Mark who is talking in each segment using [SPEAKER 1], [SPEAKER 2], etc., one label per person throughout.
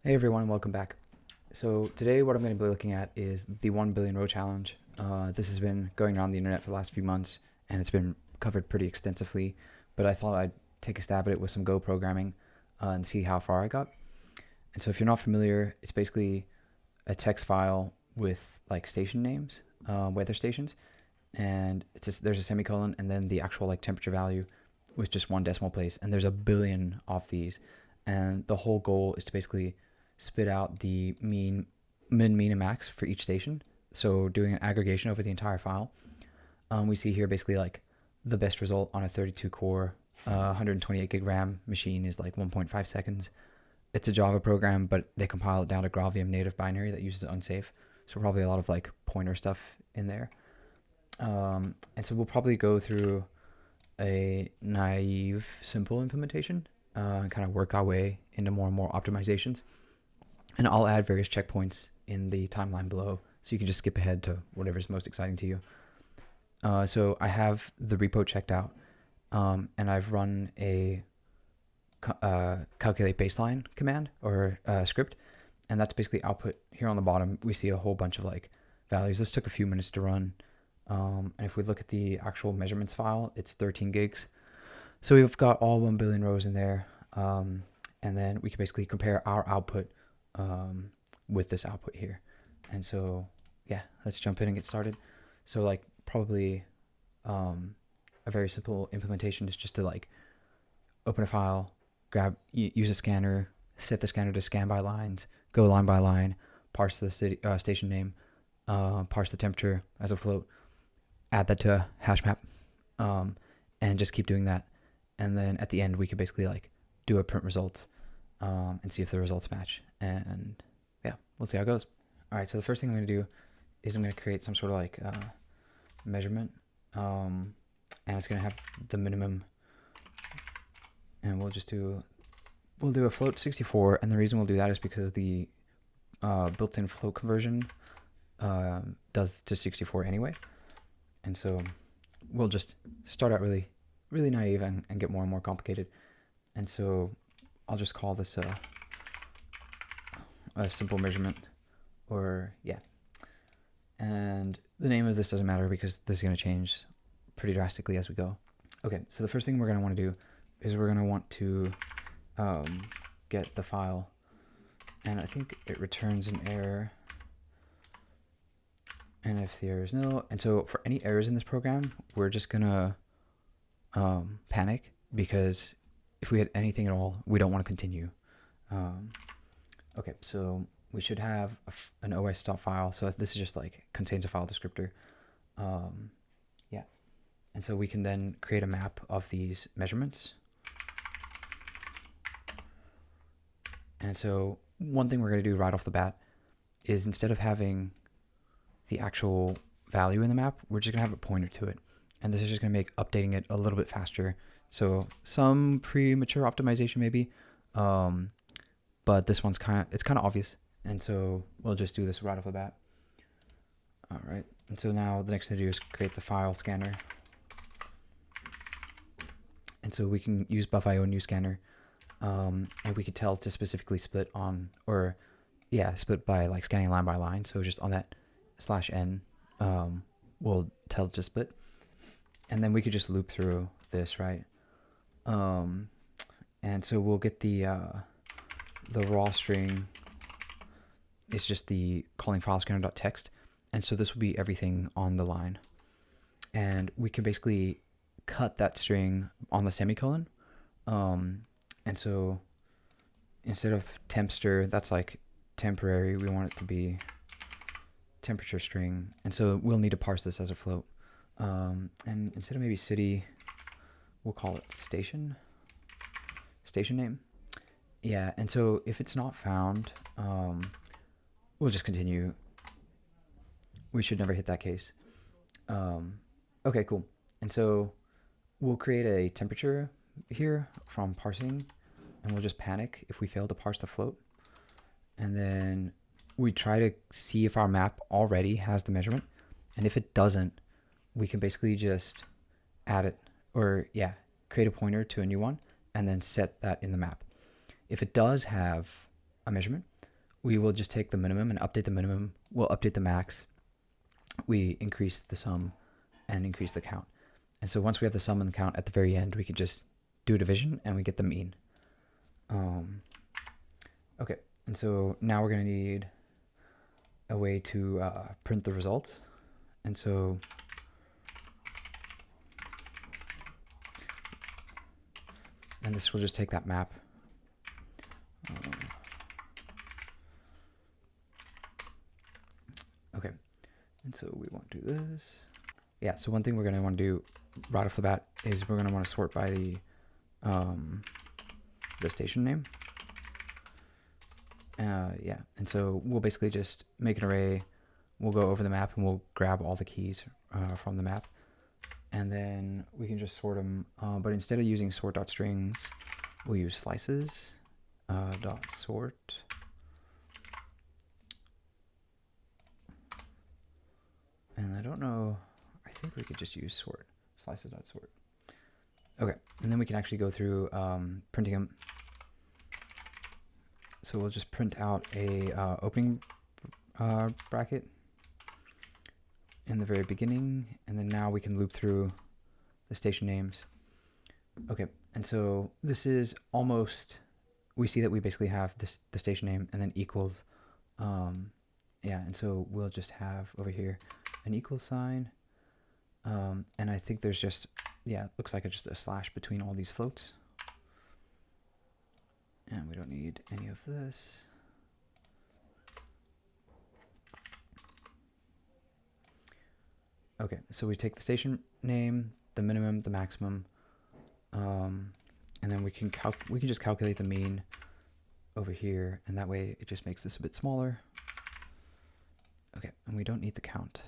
[SPEAKER 1] Hey everyone, welcome back. So today what I'm going to be looking at is the 1 billion row challenge. This has been going around the internet for the last few months and it's been covered pretty extensively, but I thought I'd take a stab at it with some Go programming and see how far I got. And so if you're not familiar, it's basically a text file with like station names, weather stations, and there's a semicolon and then the actual like temperature value with just one decimal place, and there's a billion of these. And the whole goal is to basically spit out the mean, mean, and max for each station. So doing an aggregation over the entire file. We see here basically like the best result on a 32 core, 128 gig RAM machine is like 1.5 seconds. It's a Java program, but they compile it down to GraalVM native binary that uses unsafe. So probably a lot of like pointer stuff in there. And so we'll probably go through a naive, simple implementation and kind of work our way into more and more optimizations. And I'll add various checkpoints in the timeline below, so you can just skip ahead to whatever's most exciting to you. So I have the repo checked out, and I've run a calculate baseline command or script, and that's basically output. Here on the bottom, we see a whole bunch of like values. This took a few minutes to run. And if we look at the actual measurements file, it's 13 gigs. So we've got all 1 billion rows in there. And then we can basically compare our output with this output here. And so, yeah, let's jump in and get started. So like probably a very simple implementation is just to like open a file, use a scanner, set the scanner to scan by lines, go line by line, parse the station name, parse the temperature as a float, add that to a hashmap, and just keep doing that. And then at the end, we could basically like do a print results and see if the results match. And yeah, we'll see how it goes. All right, so the first thing I'm going to do is I'm going to create some sort of like measurement, and it's going to have the minimum. And we'll do a float 64, and the reason we'll do that is because the built-in float conversion does to 64 anyway. And so we'll just start out really naive and get more and more complicated. And so I'll just call this a simple measurement, or yeah. And the name of this doesn't matter because this is going to change pretty drastically as we go. Okay, so the first thing we're going to want to do is we're going to want to get the file, and I think it returns an error. And if the error is nil, and so for any errors in this program, we're just gonna panic, because if we had anything at all, we don't want to continue. Okay, so we should have an os.stop file. So this is just like contains a file descriptor. Yeah, and so we can then create a map of these measurements. And so one thing we're gonna do right off the bat is, instead of having the actual value in the map, we're just gonna have a pointer to it, and this is just gonna make updating it a little bit faster. So some premature optimization maybe, but this one's kind of obvious, and so we'll just do this right off the bat. All right, and so now the next thing to do is create the file scanner, and so we can use buff.io new scanner, and we could tell to specifically split on, or yeah, split by like scanning line by line. So just on that /n, we'll tell it to split, and then we could just loop through this, right? And so we'll get the raw string is just the calling file scanner.txt, and so this will be everything on the line, and we can basically cut that string on the semicolon, and so instead of tempster, that's like temporary, we want it to be temperature string, and so we'll need to parse this as a float, and instead of maybe city, we'll call it station name. Yeah, and so if it's not found, we'll just continue. We should never hit that case. Okay, cool. And so we'll create a temperature here from parsing, and we'll just panic if we fail to parse the float, and then we try to see if our map already has the measurement, and if it doesn't, we can basically just add it, or yeah, create a pointer to a new one and then set that in the map. If it does have a measurement, we will just take the minimum and update the minimum. We'll update the max. We increase the sum and increase the count. And so once we have the sum and the count at the very end, we can just do a division and we get the mean. Okay, and so now we're going to need a way to print the results. And so this will just take that map. Okay, and so we want to do this. Yeah, so one thing we're going to want to do right off the bat is we're going to want to sort by the station name. Yeah, and so we'll basically just make an array. We'll go over the map and we'll grab all the keys from the map. And then we can just sort them. But instead of using sort.strings, we'll use slices dot sort. And I don't know, I think we could just use sort, slices dot sort. Okay, and then we can actually go through printing them. So we'll just print out a opening bracket in the very beginning, and then now we can loop through the station names. Okay, and so this is almost, we see that we basically have the station name and then equals. Yeah, and so we'll just have over here an equals sign. And I think there's just, yeah, it looks like it's just a slash between all these floats. And we don't need any of this. Okay, so we take the station name, the minimum, the maximum, and then we can just calculate the mean over here, and that way it just makes this a bit smaller. Okay, and we don't need the count.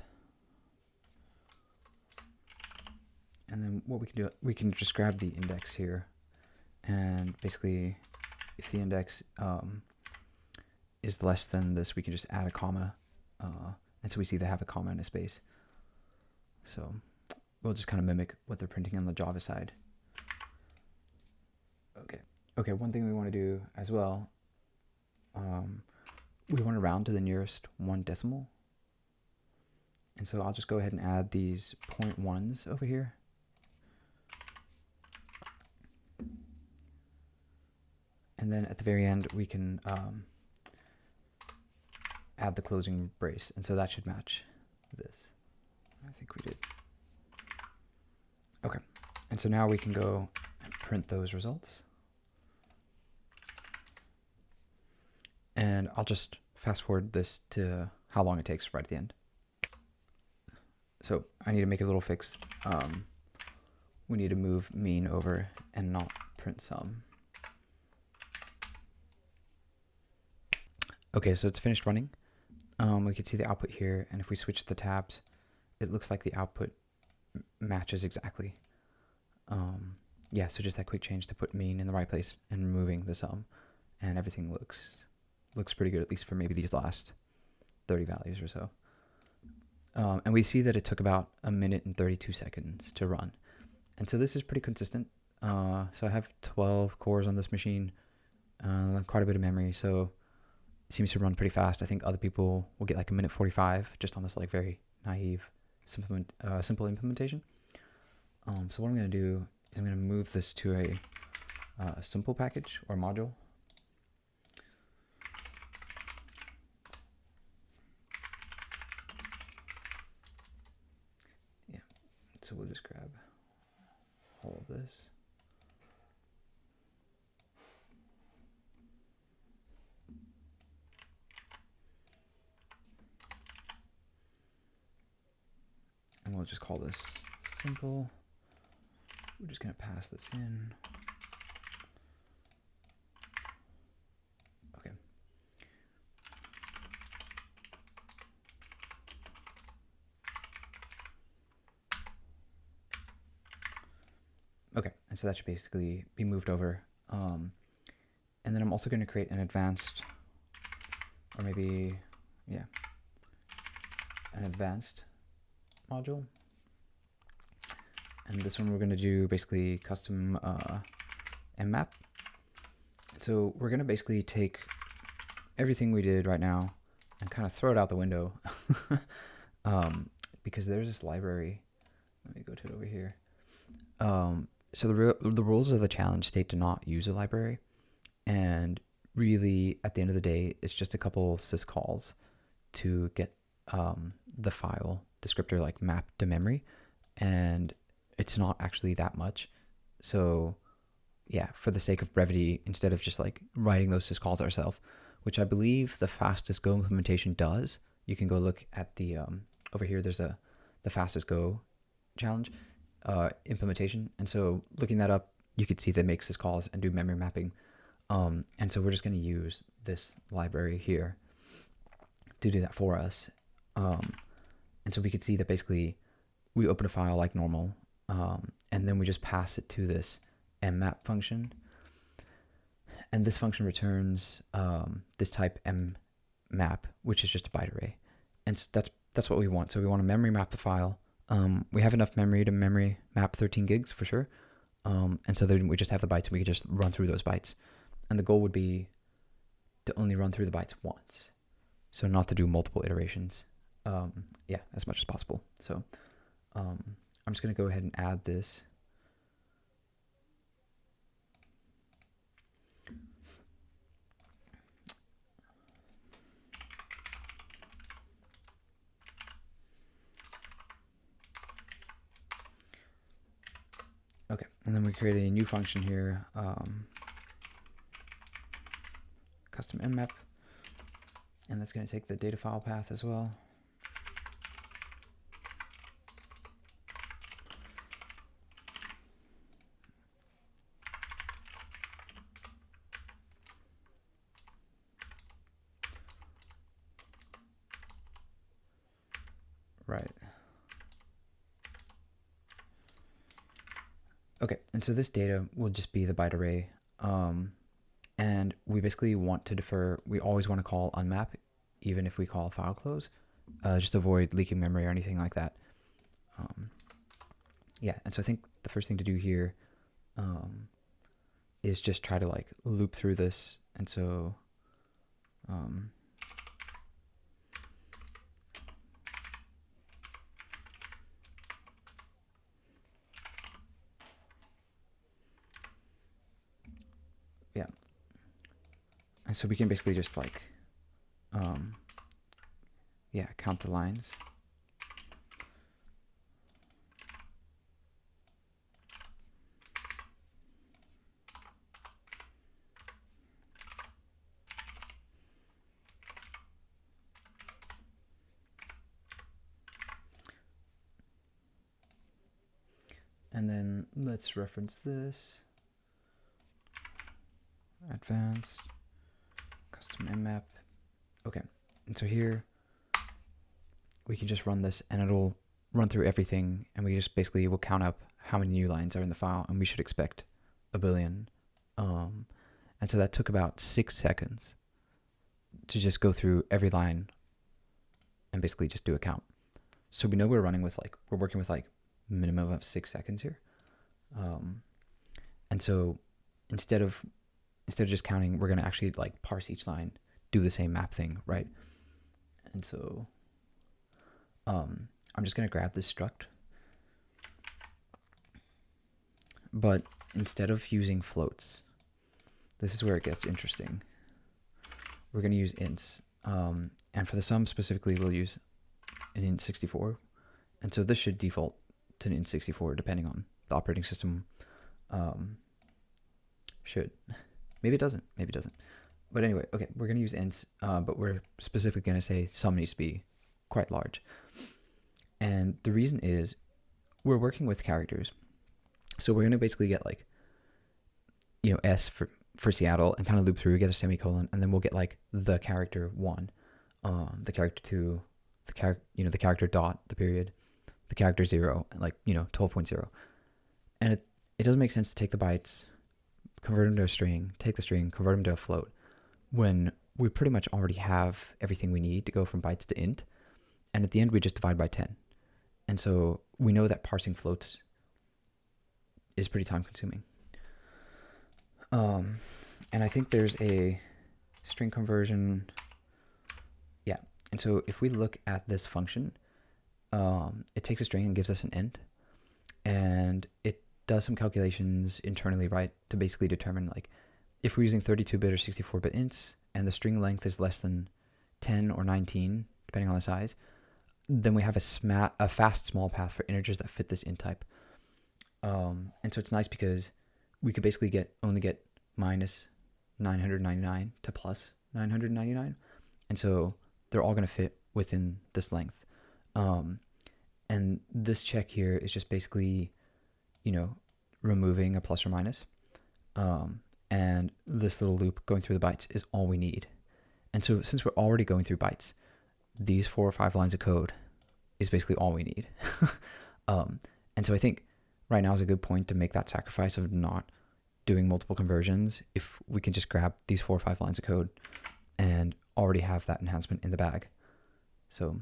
[SPEAKER 1] And then what we can do, we can just grab the index here, and basically, if the index is less than this, we can just add a comma, and so we see they have a comma and a space. So we'll just kind of mimic what they're printing on the Java side. Okay, one thing we want to do as well, we want to round to the nearest one decimal. And so I'll just go ahead and add these 0.1s over here. And then at the very end, we can add the closing brace. And so that should match this. I think we did. Okay. And so now we can go and print those results. And I'll just fast forward this to how long it takes right at the end. So I need to make a little fix. We need to move mean over and not print sum. Okay, so it's finished running. We can see the output here, and if we switch the tabs, it looks like the output matches exactly. Yeah, so just that quick change to put mean in the right place and removing the sum, and everything looks pretty good, at least for maybe these last 30 values or so. And we see that it took about 1 minute and 32 seconds to run. And so this is pretty consistent. So I have 12 cores on this machine, quite a bit of memory, so it seems to run pretty fast. I think other people will get like 1 minute 45 just on this like very naive, simple implementation. So what I'm going to do is I'm going to move this to a simple package or module. Yeah, so we'll just grab all of this. And we'll just call this simple. We're just going to pass this in. Okay. Okay, and so that should basically be moved over. And then I'm also going to create an advanced, or maybe, yeah, an advanced module. And this one we're going to do basically custom mmap. So we're going to basically take everything we did right now and kind of throw it out the window because there's this library. Let me go to it over here. So the rules of the challenge state to not use a library, and really at the end of the day, it's just a couple syscalls to get the file descriptor like mapped to memory, and it's not actually that much. So yeah, for the sake of brevity, instead of just like writing those syscalls ourselves, which I believe the fastest Go implementation does, you can go look at the over here. There's the fastest Go challenge implementation, and so looking that up, you could see that it makes syscalls and do memory mapping. And so we're just going to use this library here to do that for us. And so we could see that basically we open a file like normal, and then we just pass it to this mmap function. And this function returns this type mmap, which is just a byte array. And so that's what we want. So we want to memory map the file. We have enough memory to memory map 13 gigs for sure. And so then we just have the bytes and we can just run through those bytes. And the goal would be to only run through the bytes once. So not to do multiple iterations. Yeah, as much as possible. So I'm just going to go ahead and add this. Okay, and then we create a new function here, custom mmap, and that's going to take the data file path as well. Right. Okay, and so this data will just be the byte array, and we basically want to defer. We always want to call unmap, even if we call file close, just to avoid leaking memory or anything like that. Yeah, and so I think the first thing to do here is just try to like loop through this, and so yeah. And so we can basically just like, yeah, count the lines. And then let's reference this. Advanced, custom mmap. Okay, and so here we can just run this and it'll run through everything, and we just basically will count up how many new lines are in the file, and we should expect a billion. And so that took about 6 seconds to just go through every line and basically just do a count. So we know we're working with like minimum of 6 seconds here. And so instead of just counting, we're going to actually like parse each line, do the same map thing, right? And so I'm just going to grab this struct, but instead of using floats, this is where it gets interesting. We're going to use ints, and for the sum specifically, we'll use an int64, and so this should default to an int64 depending on the operating system. Should. Maybe it doesn't. Maybe it doesn't. But anyway, okay, we're going to use ints, but we're specifically going to say sum needs to be quite large. And the reason is we're working with characters. So we're going to basically get like, you know, S for Seattle and kind of loop through, get a semicolon, and then we'll get like the character 1, the character 2, the character dot, the period, the character 0, and like, 12.0. And it doesn't make sense to take the bytes, convert them to a string, take the string, convert them to a float, when we pretty much already have everything we need to go from bytes to int, and at the end we just divide by 10. And so we know that parsing floats is pretty time consuming. And I think there's a string conversion. Yeah, and so if we look at this function, it takes a string and gives us an int, and it does some calculations internally, right, to basically determine like if we're using 32-bit or 64-bit ints and the string length is less than 10 or 19, depending on the size, then we have a fast small path for integers that fit this int type. And so it's nice because we could basically only get minus 999 to plus 999. And so they're all going to fit within this length. And this check here is just basically, removing a plus or minus. And this little loop going through the bytes is all we need. And so since we're already going through bytes, these 4 or 5 lines of code is basically all we need. And so I think right now is a good point to make that sacrifice of not doing multiple conversions if we can just grab these 4 or 5 lines of code and already have that enhancement in the bag. So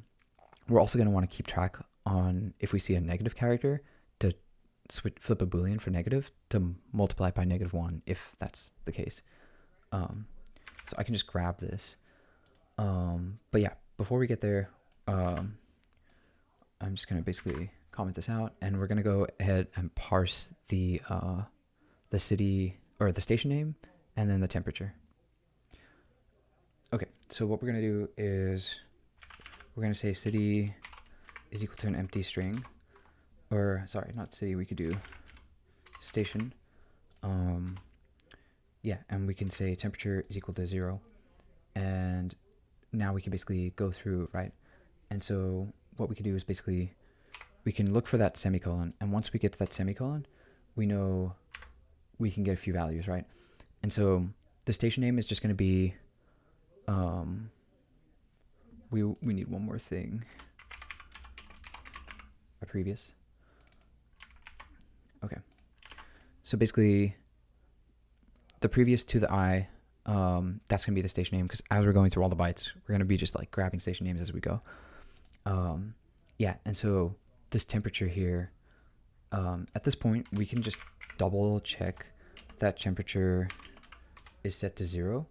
[SPEAKER 1] we're also going to want to keep track on if we see a negative character to flip a Boolean for negative to multiply it by -1 if that's the case. So I can just grab this. But yeah, before we get there, I'm just going to basically comment this out, and we're going to go ahead and parse the city or the station name and then the temperature. Okay, so what we're going to do is we're going to say city is equal to an empty string, or sorry, not city, we could do station. Yeah, and we can say temperature is equal to 0. And now we can basically go through, right? And so what we can do is basically we can look for that semicolon, and once we get to that semicolon, we know we can get a few values, right? And so the station name is just going to be we need one more thing, a previous. Okay, so basically the previous to the I, that's gonna be the station name, because as we're going through all the bytes, we're gonna be just like grabbing station names as we go. Yeah, and so this temperature here, at this point we can just double check that temperature is set to 0.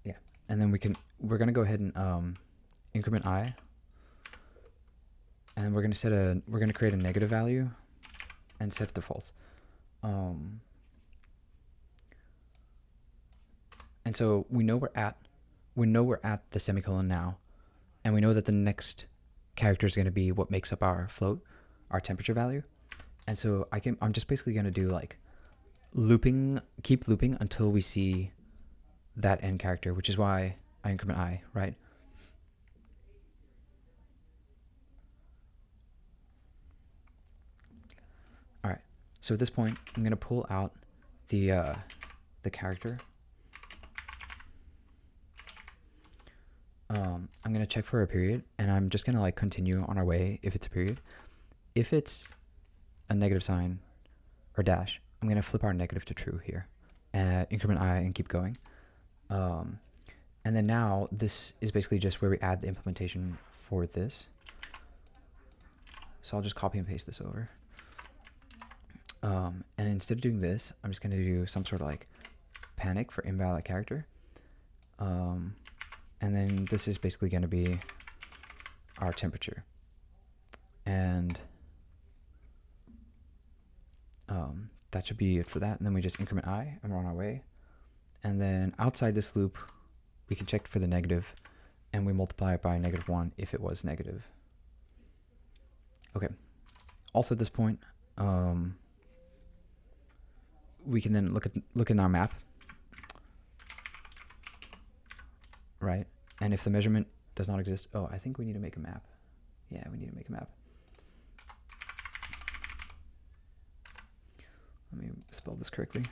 [SPEAKER 1] Yeah, and then we're gonna go ahead and increment I, and we're gonna create a negative value and set it to false. And so we know we're at the semicolon now, and we know that the next character is going to be what makes up our float, our temperature value. And so I'm just basically going to do like keep looping until we see that end character, which is why I increment I, right? All right. So at this point, I'm going to pull out the character. I'm going to check for a period, and I'm just going to like continue on our way if it's a period. If it's a negative sign or dash, I'm going to flip our negative to true here, increment I, and keep going. And then now this is basically just where we add the implementation for this. So I'll just copy and paste this over. And instead of doing this, I'm just going to do some sort of like panic for invalid character. And then this is basically going to be our temperature. And that should be it for that. And then we just increment I, and we're on our way. And then outside this loop, we can check for the negative, and we multiply it by -1 if it was negative. Okay. Also at this point, we can then look in our map, right? And if the measurement does not exist, oh, I think we need to make a map. Yeah, we need to make a map. Let me spell this correctly.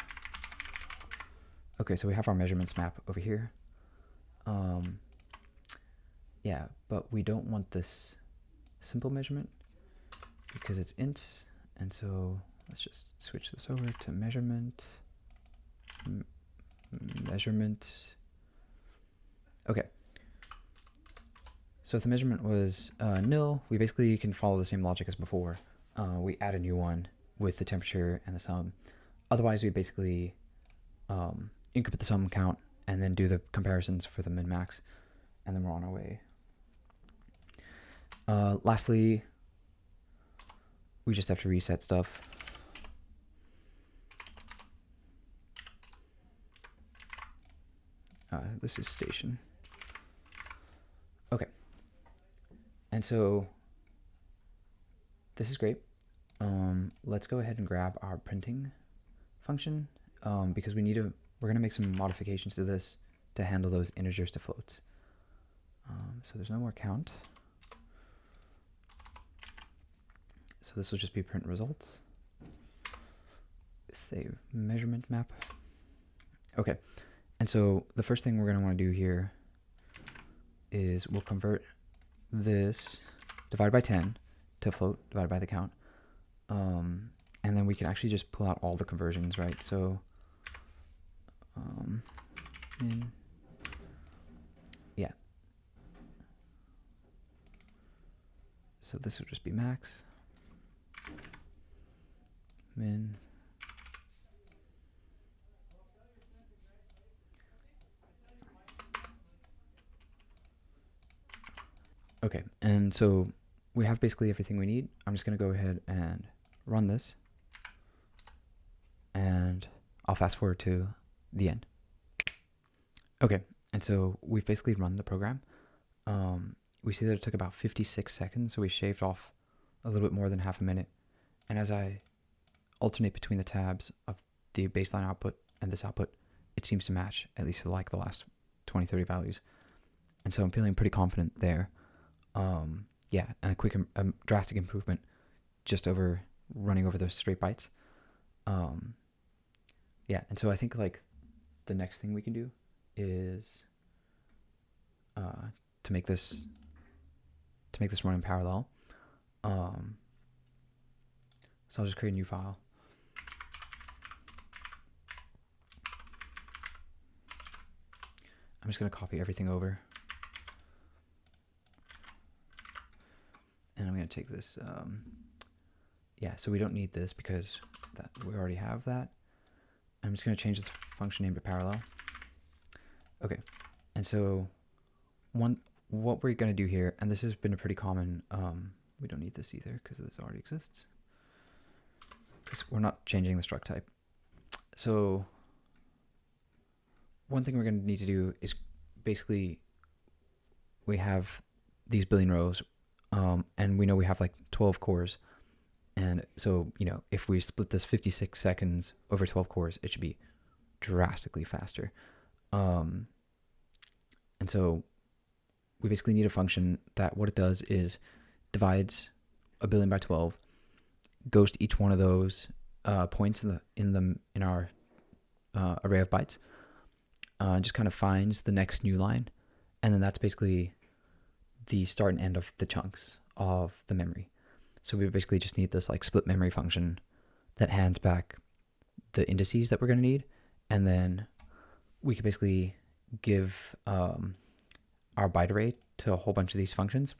[SPEAKER 1] Okay, so we have our measurements map over here. Yeah, but we don't want this simple measurement because it's ints, and so let's just switch this over to measurement. Measurement. Okay. So if the measurement was nil, we basically can follow the same logic as before. We add a new one, with the temperature and the sum. Otherwise, we basically increment the sum count and then do the comparisons for the min max, and then we're on our way. Lastly, we just have to reset stuff. This is station. Okay. And so this is great. Let's go ahead and grab our printing function because we're going to make some modifications to this to handle those integers to floats. So there's no more count. So this will just be print results with a measurement map. Okay. And so the first thing we're going to want to do here is we'll convert this divided by 10 to float divided by the count. And then we can actually just pull out all the conversions, right? So, yeah. So this would just be max, min, okay, and so we have basically everything we need. I'm just going to go ahead and run this, and I'll fast forward to the end. Okay, and so we've basically run the program. We see that it took about 56 seconds, so we shaved off a little bit more than half a minute. And as I alternate between the tabs of the baseline output and this output, it seems to match, at least for like the last 20, 30 values. And so I'm feeling pretty confident there. Yeah, and a quick, drastic improvement just over running over those straight bytes. Yeah, and so I think like the next thing we can do is to make this run in parallel. So I'll just create a new file. I'm just going to copy everything over. And I'm going to take this, yeah, so we don't need this because we already have that. I'm just going to change this function name to parallel. Okay, and so what we're going to do here, and this has been a pretty common, we don't need this either because this already exists. Because we're not changing the struct type. So one thing we're going to need to do is basically we have these billion rows, and we know we have like 12 cores. And so, you know, if we split this 56 seconds over 12 cores, it should be drastically faster. And so we basically need a function that what it does is divides a billion by 12, goes to each one of those points in our array of bytes, just kind of finds the next new line, and then that's basically the start and end of the chunks of the memory. So we basically just need this like split memory function that hands back the indices that we're going to need, and then we can basically give our byte array to a whole bunch of these functions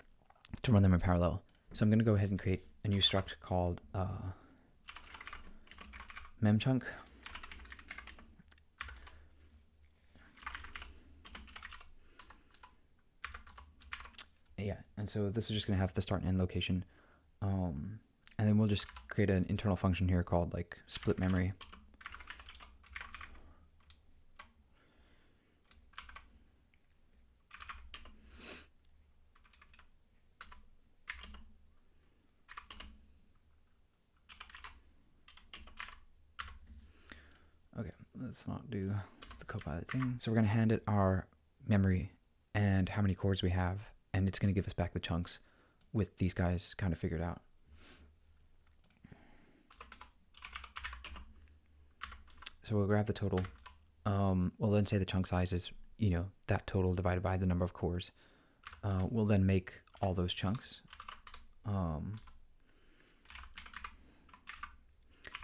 [SPEAKER 1] to run them in parallel. So I'm going to go ahead and create a new struct called memchunk. Yeah, and so this is just going to have the start and end location. And then we'll just create an internal function here called like split memory. Okay, let's not do the copilot thing. So we're going to hand it our memory and how many cores we have, and it's going to give us back the chunks with these guys kind of figured out. So we'll grab the total. We'll then say the chunk size is, you know, that total divided by the number of cores. We'll then make all those chunks.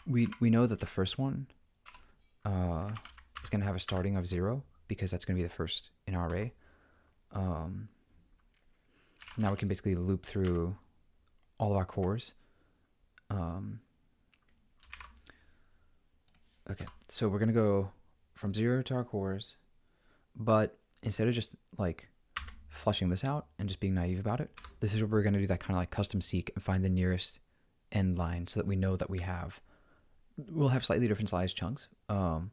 [SPEAKER 1] We know that the first one is going to have a starting of 0 because that's going to be the first in our array. Now we can basically loop through all of our cores. So we're gonna go from 0 to our cores, but instead of just like flushing this out and just being naive about it, this is where we're gonna do that kind of like custom seek and find the nearest end line so that we know that we'll have slightly different size chunks, but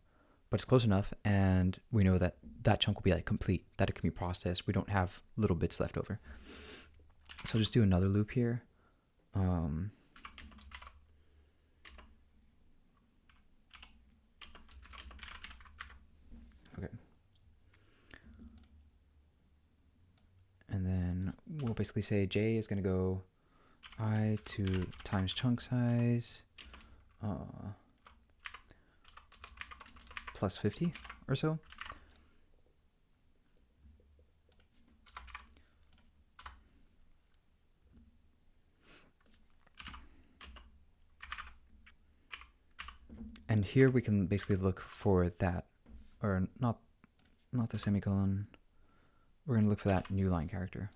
[SPEAKER 1] it's close enough, and we know that that chunk will be like complete, that it can be processed. We don't have little bits left over. So I'll just do another loop here. Okay. And then we'll basically say j is going to go I to times chunk size plus 50 or so. And here we can basically look for that, or not the semicolon. We're going to look for that new line character.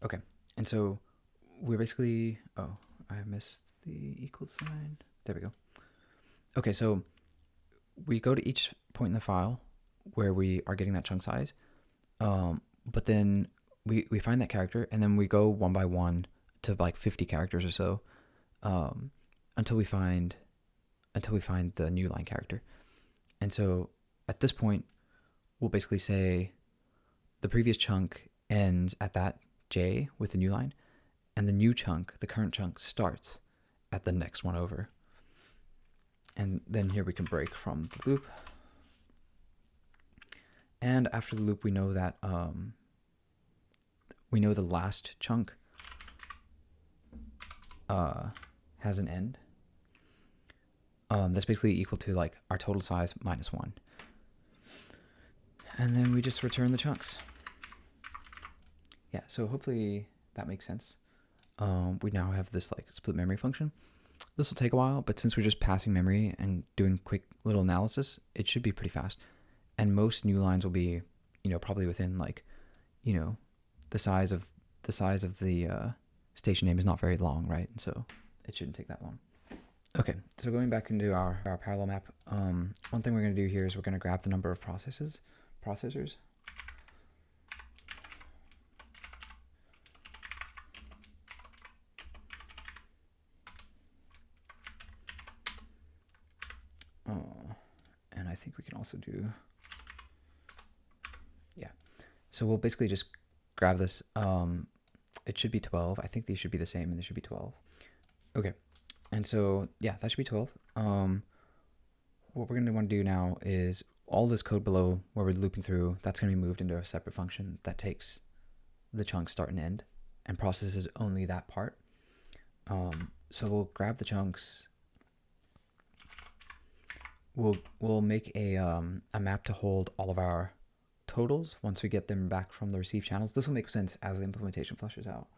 [SPEAKER 1] Okay, and so we're basically, oh, I missed the equal sign. There we go. Okay, so we go to each point in the file where we are getting that chunk size, but then we find that character, and then we go one by one to like 50 characters or so, until we find the new line character. And so at this point, we'll basically say the previous chunk ends at that j with the new line, and the new chunk, the current chunk, starts at the next one over. And then here we can break from the loop. And after the loop, we know that we know the last chunk has an end. That's basically equal to like our total size minus 1. And then we just return the chunks. Yeah, so hopefully that makes sense. We now have this like split memory function. This will take a while, but since we're just passing memory and doing quick little analysis, it should be pretty fast. And most new lines will be, probably within like, the size of the station name is not very long, right? And so it shouldn't take that long. Okay, so going back into our parallel map, one thing we're going to do here is we're going to grab the number of processors. And I think we can also do, yeah. So we'll basically just grab this. It should be 12. I think these should be the same, and this should be 12. Okay, and so yeah, that should be 12. What we're going to want to do now is all this code below where we're looping through, that's going to be moved into a separate function that takes the chunks start and end and processes only that part. So we'll grab the chunks. We'll make a map to hold all of our totals once we get them back from the receive channels. This will make sense as the implementation flushes out.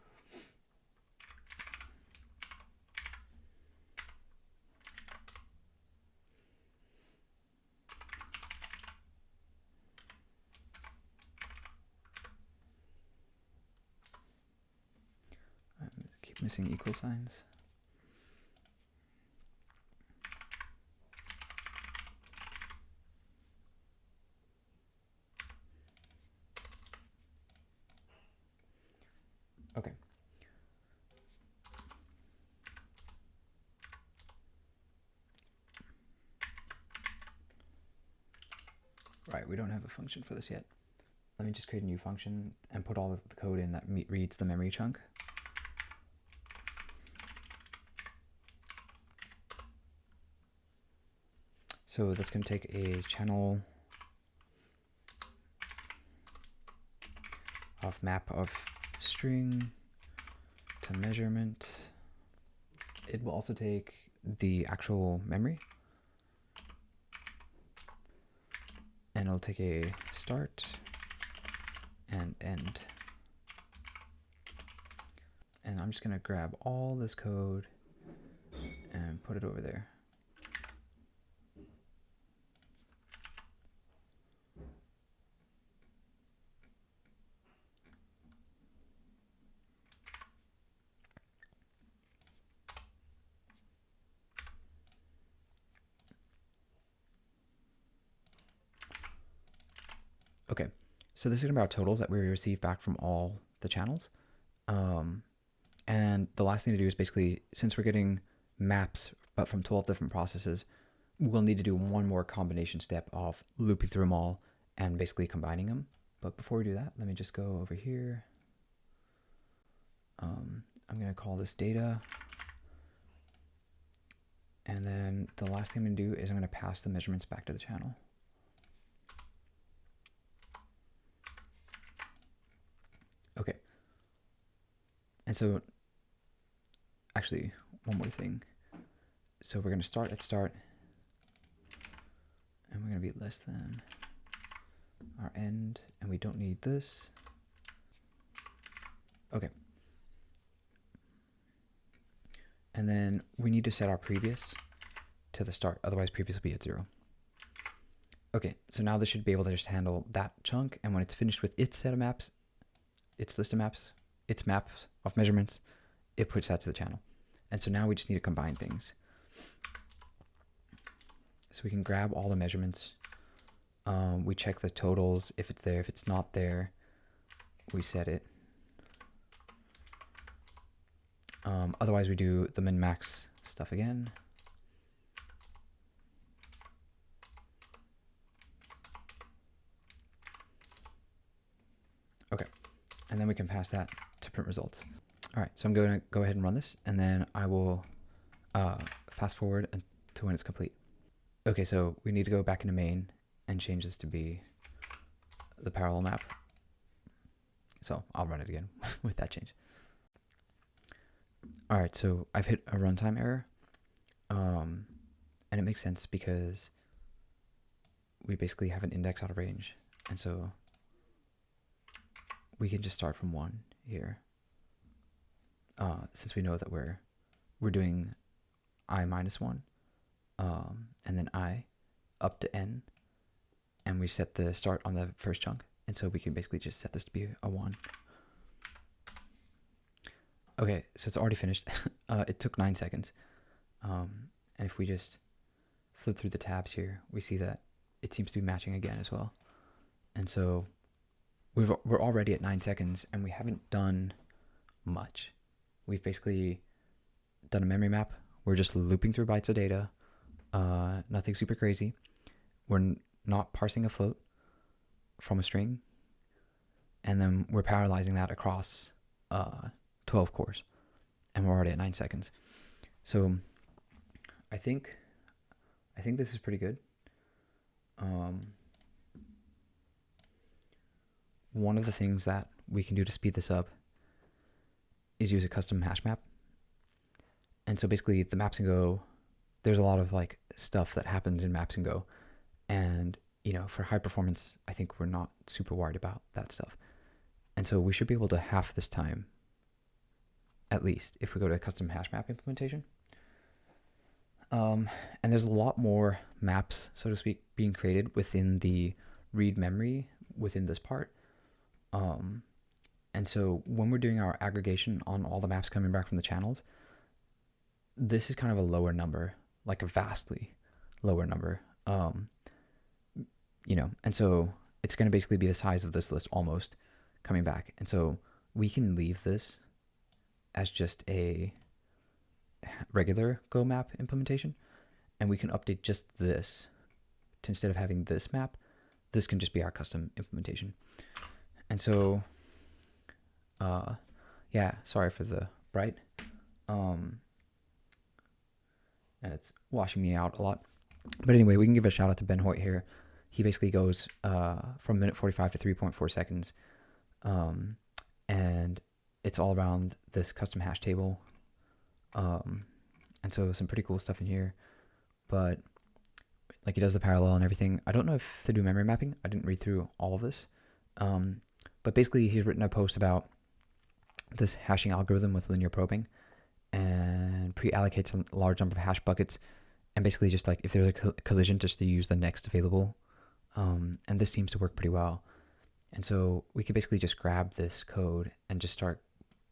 [SPEAKER 1] I keep missing equal signs. Okay. Right, we don't have a function for this yet. Let me just create a new function and put all of the code in that reads the memory chunk. So that's going to take a channel of map of string to measurement. It will also take the actual memory, and it'll take a start and end. And I'm just going to grab all this code and put it over there. Okay, so this is about totals that we receive back from all the channels. And the last thing to do is basically, since we're getting maps, but from 12 different processes, we'll need to do one more combination step of looping through them all and basically combining them. But before we do that, let me just go over here. I'm going to call this data. And then the last thing I'm going to do is I'm going to pass the measurements back to the channel. Okay. And so, actually, one more thing. So we're going to start at start. And we're going to be less than our end. And we don't need this. Okay. And then we need to set our previous to the start. Otherwise, previous will be at 0. Okay, so now this should be able to just handle that chunk. And when it's finished with its set of maps, its list of maps, its maps of measurements, it puts that to the channel. And so now we just need to combine things. So we can grab all the measurements. We check the totals if it's there. If it's not there, we set it. Otherwise, we do the min-max stuff again. Okay, and then we can pass that to print results. All right, so I'm going to go ahead and run this, and then I will fast forward to when it's complete. Okay, so we need to go back into main and change this to be the parallel map. So I'll run it again with that change. All right, so I've hit a runtime error, and it makes sense because we basically have an index out of range, and so we can just start from 1 here, since we know that we're doing I minus 1, and then I up to n, and we set the start on the first chunk, and so we can basically just set this to be a 1. Okay, so it's already finished. It took 9 seconds. And if we just flip through the tabs here, we see that it seems to be matching again as well. And so we're already at 9 seconds, and we haven't done much. We've basically done a memory map. We're just looping through bytes of data. Nothing super crazy. We're not parsing a float from a string. And then we're parallelizing that across 12 cores, and we're already at 9 seconds. So I think this is pretty good. One of the things that we can do to speed this up is use a custom hash map. And so basically the maps in Go, there's a lot of like stuff that happens in maps in Go, and for high performance, I think we're not super worried about that stuff. And so we should be able to half this time, at least, if we go to a custom hash map implementation. And there's a lot more maps, so to speak, being created within the read memory within this part. And so when we're doing our aggregation on all the maps coming back from the channels, this is kind of a lower number, like a vastly lower number. And so it's going to basically be the size of this list almost coming back. And so we can leave this as just a regular Go map implementation, and we can update just this to, instead of having this map, this can just be our custom implementation. And so yeah, sorry for the bright, and it's washing me out a lot, but anyway, we can give a shout out to Ben Hoyt here. He basically goes from minute 45 to 3.4 seconds, and it's all around this custom hash table. And so some pretty cool stuff in here, but like he does the parallel and everything. I don't know if to do memory mapping. I didn't read through all of this. But basically he's written a post about this hashing algorithm with linear probing, and pre-allocates a large number of hash buckets, and basically just like if there's a collision, just to use the next available. And this seems to work pretty well. And so we could basically just grab this code and just start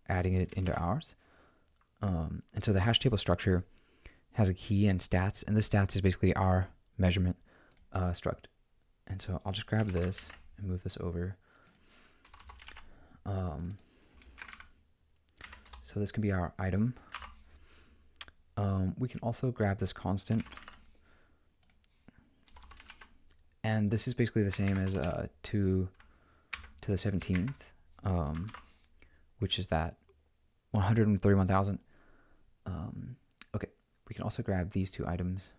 [SPEAKER 1] adding it into ours. And so the hash table structure has a key and stats, and the stats is basically our measurement struct. And so I'll just grab this and move this over. So this can be our item. We can also grab this constant, and this is basically the same as 2 to the 17th, which is that 131,000. Okay, we can also grab these two items,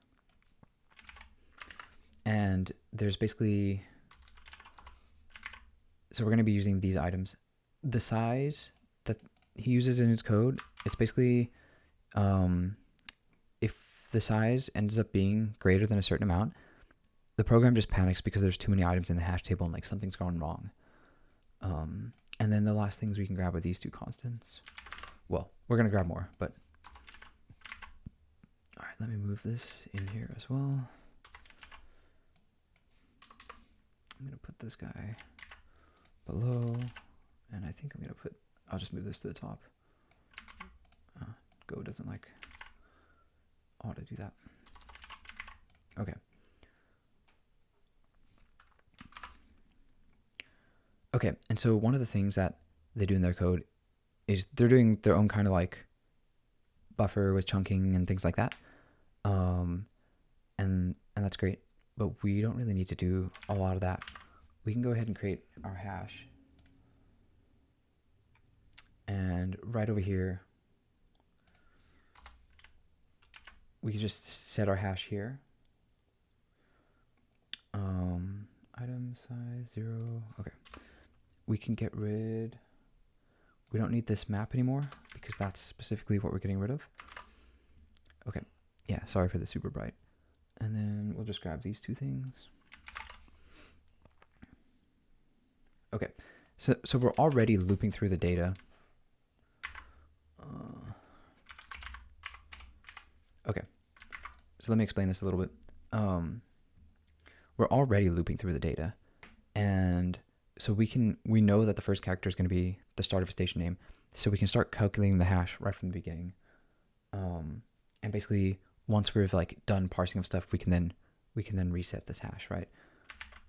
[SPEAKER 1] and there's basically, so we're going to be using these items. The size that he uses in his code, it's basically if the size ends up being greater than a certain amount, the program just panics because there's too many items in the hash table and like something's gone wrong. And then the last things we can grab are these two constants. Well, we're going to grab more, but all right, let me move this in here as well. I'm going to put this guy below, and I think I'm going to put, I'll just move this to the top. Go doesn't like auto do that. Okay. Okay, and so one of the things that they do in their code is they're doing their own kind of like buffer with chunking and things like that. And that's great, but we don't really need to do a lot of that. We can go ahead and create our hash. And right over here, we can just set our hash here. Item size 0. Okay. We can get rid, we don't need this map anymore because that's specifically what we're getting rid of. Okay. Yeah, sorry for the super bright. And then we'll just grab these two things. Okay. So we're already looping through the data. Okay. So let me explain this a little bit. We're already looping through the data, and so we know that the first character is going to be the start of a station name, so we can start calculating the hash right from the beginning. And basically, once we've like done parsing of stuff, we can then reset this hash, right?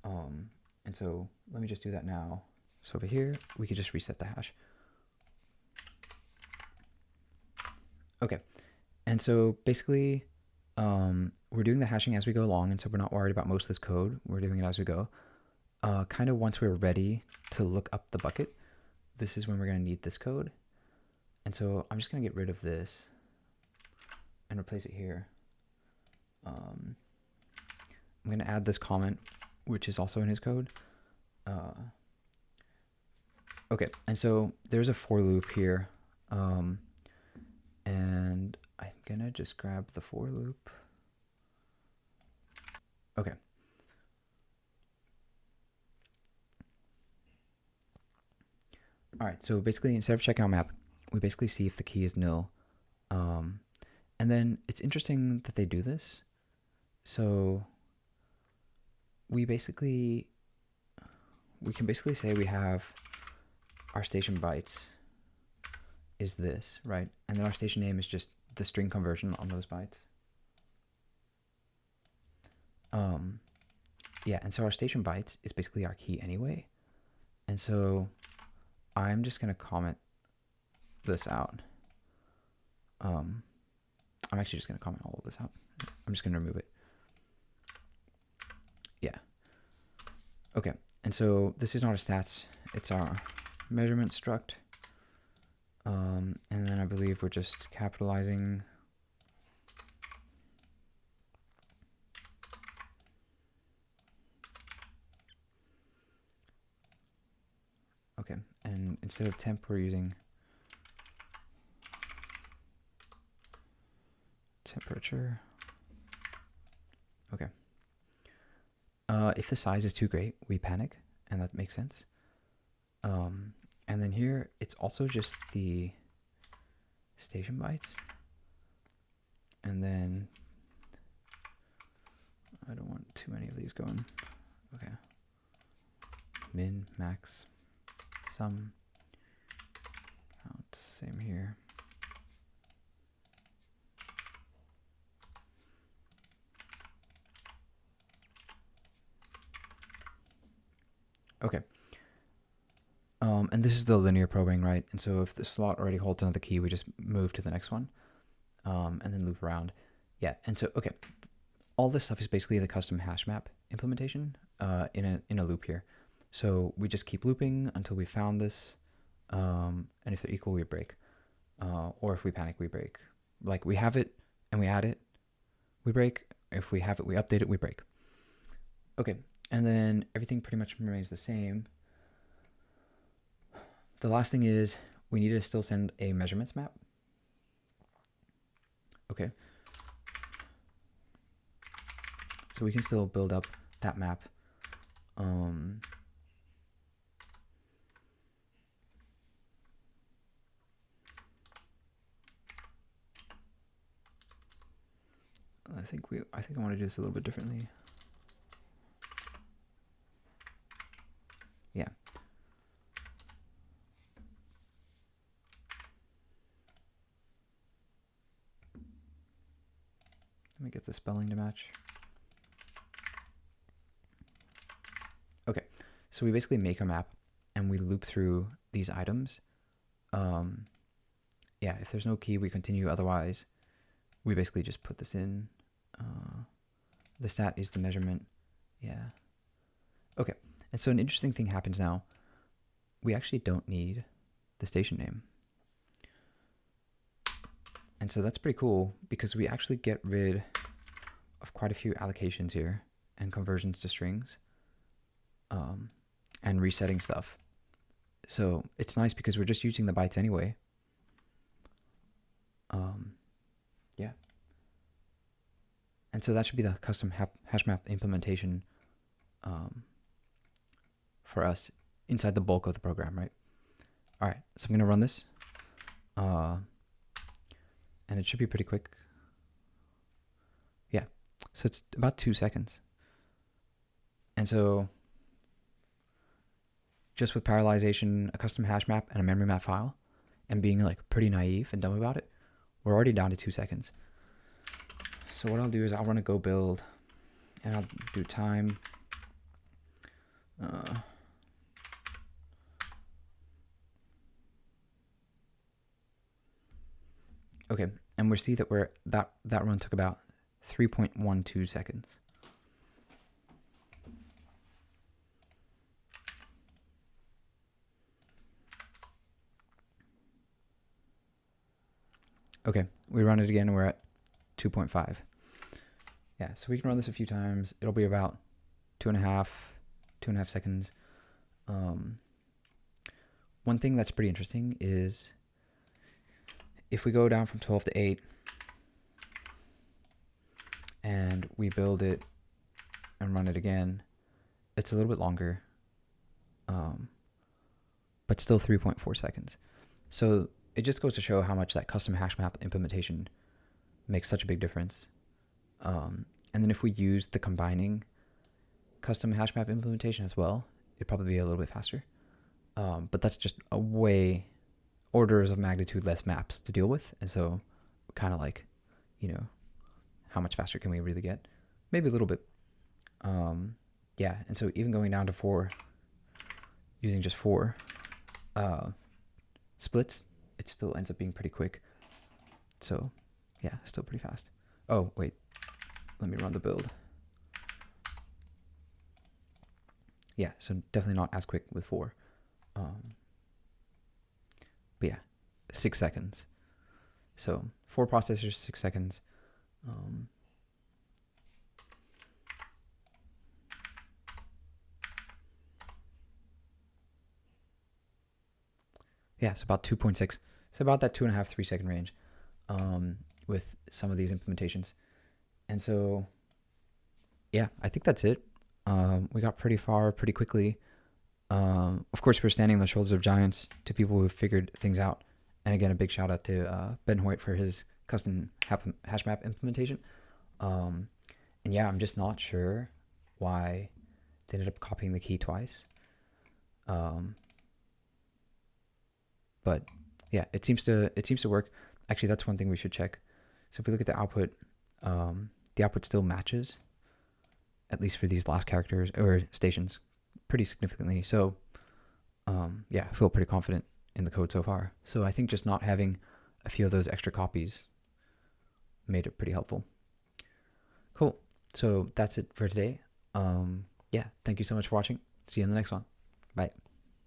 [SPEAKER 1] And so let me just do that now. So over here, we could just reset the hash. Okay, and so basically, we're doing the hashing as we go along, and so we're not worried about most of this code. We're doing it as we go. Kind of once we're ready to look up the bucket, this is when we're going to need this code. And so I'm just going to get rid of this and replace it here. I'm going to add this comment, which is also in his code. Okay, and so there's a for loop here. And I'm going to just grab the for loop. Okay. All right, so basically instead of checking out map, we basically see if the key is nil. And then it's interesting that they do this. So we can basically say we have our station bytes is this, right? And then our station name is just the string conversion on those bytes. Yeah, and so our station bytes is basically our key anyway. And so I'm just going to comment this out. I'm actually just going to comment all of this out. I'm just going to remove it. Yeah. Okay, and so this is not a stats, it's our measurement struct. And then I believe we're just capitalizing. Okay, and instead of temp, we're using temperature. Okay. If the size is too great, we panic, and that makes sense. And then here, it's also just the station bytes. And then, I don't want too many of these going. Okay. Min, max, sum, count, same here. Okay. And this is the linear probing, right? And so if the slot already holds another key, we just move to the next one, and then loop around. Yeah. And so, okay, all this stuff is basically the custom hash map implementation in a loop here. So we just keep looping until we found this, and if they're equal, we break. Or if we panic, we break. Like we have it and we add it, we break. If we have it, we update it, we break. Okay, and then everything pretty much remains the same. The last thing is we need to still send a measurements map. Okay. So we can still build up that map. I think I want to do this a little bit differently. Yeah. Let me get the spelling to match. Okay, so we basically make a map and we loop through these items. Yeah, if there's no key, we continue. Otherwise, we basically just put this in. The stat is the measurement. Yeah. Okay, and so an interesting thing happens now. We actually don't need the station name. And so that's pretty cool because we actually get rid of quite a few allocations here and conversions to strings, and resetting stuff. So it's nice because we're just using the bytes anyway. Yeah. And so that should be the custom hash map implementation for us inside the bulk of the program, right? All right, so I'm going to run this. And it should be pretty quick. Yeah, so it's about 2 seconds. And so just with parallelization, a custom hash map, and a memory map file, and being like pretty naive and dumb about it, we're already down to 2 seconds. So what I'll do is I'll run a go build, and I'll do time. Okay, and we see that that run took about 3.12 seconds. Okay, we run it again, and we're at 2.5. Yeah, so we can run this a few times. It'll be about 2.5 seconds. One thing that's pretty interesting is if we go down from 12 to 8 and we build it and run it again, it's a little bit longer, but still 3.4 seconds. So it just goes to show how much that custom hash map implementation makes such a big difference. And then if we use the combining custom hash map implementation as well, it'd probably be a little bit faster. But that's just a way orders of magnitude less maps to deal with. And so kind of like, how much faster can we really get? Maybe a little bit. Yeah. And so even going down to 4, using just 4 splits, it still ends up being pretty quick. So yeah, still pretty fast. Oh, wait, let me run the build. Yeah, so definitely not as quick with 4. But yeah, 6 seconds. So 4 processors, 6 seconds. Yeah, it's about 2.6. So about that 2.5, 3 second range with some of these implementations. And so, yeah, I think that's it. We got pretty far pretty quickly. Of course, we're standing on the shoulders of giants to people who have figured things out. And again, a big shout out to Ben Hoyt for his custom hash map implementation. And yeah, I'm just not sure why they ended up copying the key twice. But yeah, it seems to work. Actually, that's one thing we should check. So if we look at the output still matches, at least for these last characters or stations. pretty significantly. So yeah, I feel pretty confident in the code so far. So I think just not having a few of those extra copies made it pretty helpful. Cool. So that's it for today. Yeah, thank you so much for watching. See you in the next one. Bye.